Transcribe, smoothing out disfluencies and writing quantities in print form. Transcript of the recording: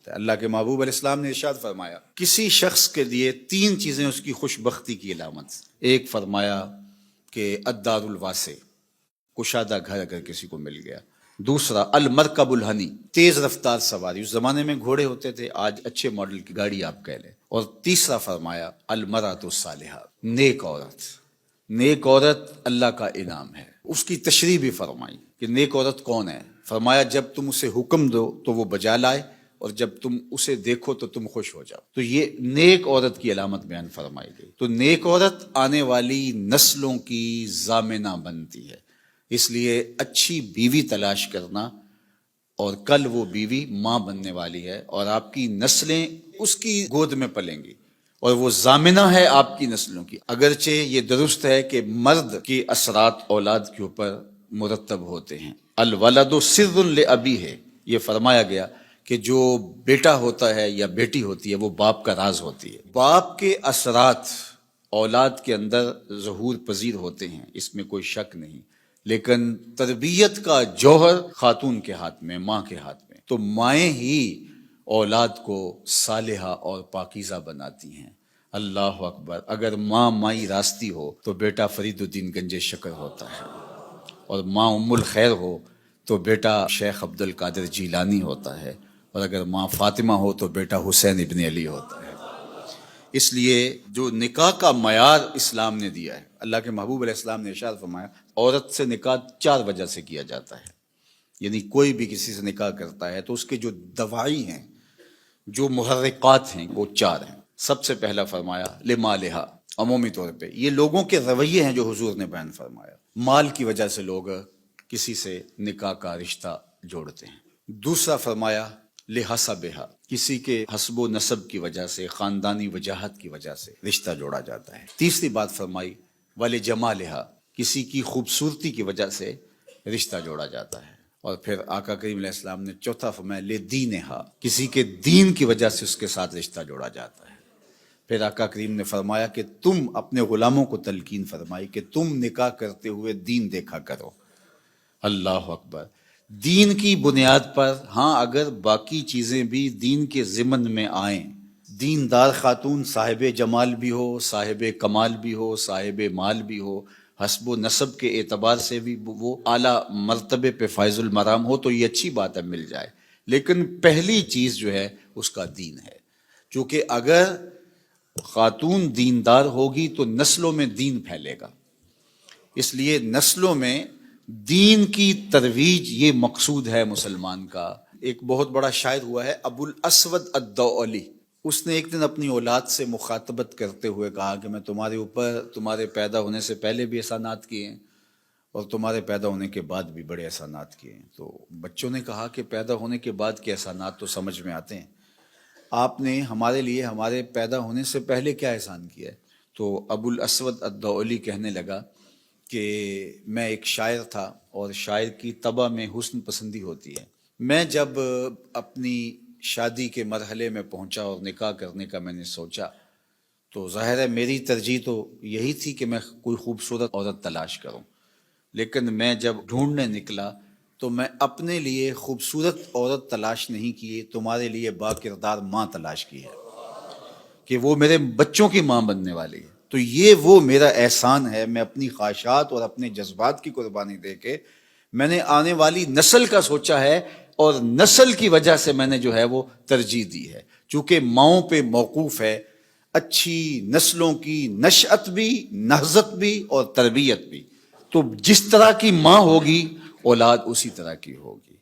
اللہ کے محبوب علیہ السلام نے ارشاد فرمایا کسی شخص کے لیے تین چیزیں اس کی خوش بختی کی علامت. ایک فرمایا کہ الدار الواسع، کشادہ گھر اگر کسی کو مل گیا. دوسرا المرکب الحنی، تیز رفتار سواری، اس زمانے میں گھوڑے ہوتے تھے، آج اچھے ماڈل کی گاڑی آپ کہہ لیں. اور تیسرا فرمایا المرأۃ الصالحہ، نیک عورت. نیک عورت اللہ کا انعام ہے. اس کی تشریح بھی فرمائی کہ نیک عورت کون ہے. فرمایا جب تم اسے حکم دو تو وہ بجا لائے، اور جب تم اسے دیکھو تو تم خوش ہو جاؤ. تو یہ نیک عورت کی علامت بیان فرمائی گئی. تو نیک عورت آنے والی نسلوں کی ضامنہ بنتی ہے. اس لیے اچھی بیوی تلاش کرنا، اور کل وہ بیوی ماں بننے والی ہے اور آپ کی نسلیں اس کی گود میں پلیں گی، اور وہ ضامنہ ہے آپ کی نسلوں کی. اگرچہ یہ درست ہے کہ مرد کے اثرات اولاد کے اوپر مرتب ہوتے ہیں. الولد سر لابیہ، یہ فرمایا گیا کہ جو بیٹا ہوتا ہے یا بیٹی ہوتی ہے وہ باپ کا راز ہوتی ہے. باپ کے اثرات اولاد کے اندر ظہور پذیر ہوتے ہیں، اس میں کوئی شک نہیں، لیکن تربیت کا جوہر خاتون کے ہاتھ میں، ماں کے ہاتھ میں. تو مائیں ہی اولاد کو صالحہ اور پاکیزہ بناتی ہیں. اللہ اکبر. اگر ماں مائی راستی ہو تو بیٹا فرید الدین گنج شکر ہوتا ہے، اور ماں ام الخیر ہو تو بیٹا شیخ عبد القادر جیلانی ہوتا ہے، اور اگر ماں فاطمہ ہو تو بیٹا حسین ابن علی ہوتا ہے. اس لیے جو نکاح کا معیار اسلام نے دیا ہے، اللہ کے محبوب علیہ السلام نے ارشاد فرمایا عورت سے نکاح 4 وجہ سے کیا جاتا ہے. یعنی کوئی بھی کسی سے نکاح کرتا ہے تو اس کے جو دواعی ہیں، جو محرکات ہیں، وہ 4 ہیں. سب سے پہلا فرمایا لمالہا، عمومی طور پہ یہ لوگوں کے رویے ہیں جو حضور نے بیان فرمایا. مال کی وجہ سے لوگ کسی سے نکاح کا رشتہ جوڑتے ہیں. دوسرا فرمایا لحسبہا، کسی کے حسب و نسب کی وجہ سے، خاندانی وجاہت کی وجہ سے رشتہ جوڑا جاتا ہے. تیسری بات فرمائی ولجمالہا، کسی کی خوبصورتی کی وجہ سے رشتہ جوڑا جاتا ہے. اور پھر آقا کریم علیہ السلام نے چوتھا فرمایا لدینہا، کسی کے دین کی وجہ سے اس کے ساتھ رشتہ جوڑا جاتا ہے. پھر آقا کریم نے فرمایا کہ تم اپنے غلاموں کو تلقین فرمائی کہ تم نکاح کرتے ہوئے دین دیکھا کرو. اللہ اکبر. دین کی بنیاد پر، ہاں اگر باقی چیزیں بھی دین کے ضمن میں آئیں، دیندار خاتون صاحب جمال بھی ہو، صاحب کمال بھی ہو، صاحب مال بھی ہو، حسب و نسب کے اعتبار سے بھی وہ اعلیٰ مرتبے پہ فائز المرام ہو، تو یہ اچھی بات ہے، مل جائے. لیکن پہلی چیز جو ہے اس کا دین ہے. چونکہ اگر خاتون دیندار ہوگی تو نسلوں میں دین پھیلے گا. اس لیے نسلوں میں دین کی ترویج یہ مقصود ہے مسلمان کا. ایک بہت بڑا شاعر ہوا ہے ابو الاسود الدؤلی، اس نے ایک دن اپنی اولاد سے مخاطبت کرتے ہوئے کہا کہ میں تمہارے اوپر تمہارے پیدا ہونے سے پہلے بھی احسانات کیے ہیں، اور تمہارے پیدا ہونے کے بعد بھی بڑے احسانات کیے ہیں. تو بچوں نے کہا کہ پیدا ہونے کے بعد کے احسانات تو سمجھ میں آتے ہیں، آپ نے ہمارے لیے ہمارے پیدا ہونے سے پہلے کیا احسان کیا ہے؟ تو ابو الاسود الدؤلی کہنے لگا کہ میں ایک شاعر تھا، اور شاعر کی طبع میں حسن پسندی ہوتی ہے. میں جب اپنی شادی کے مرحلے میں پہنچا اور نکاح کرنے کا میں نے سوچا، تو ظاہر ہے میری ترجیح تو یہی تھی کہ میں کوئی خوبصورت عورت تلاش کروں. لیکن میں جب ڈھونڈنے نکلا تو میں اپنے لیے خوبصورت عورت تلاش نہیں کی، تمہارے لیے با کردار ماں تلاش کی ہے کہ وہ میرے بچوں کی ماں بننے والی ہے. تو یہ وہ میرا احسان ہے، میں اپنی خواہشات اور اپنے جذبات کی قربانی دے کے میں نے آنے والی نسل کا سوچا ہے، اور نسل کی وجہ سے میں نے جو ہے وہ ترجیح دی ہے. چونکہ ماؤں پہ موقوف ہے اچھی نسلوں کی نشأت بھی، نہضت بھی اور تربیت بھی. تو جس طرح کی ماں ہوگی اولاد اسی طرح کی ہوگی.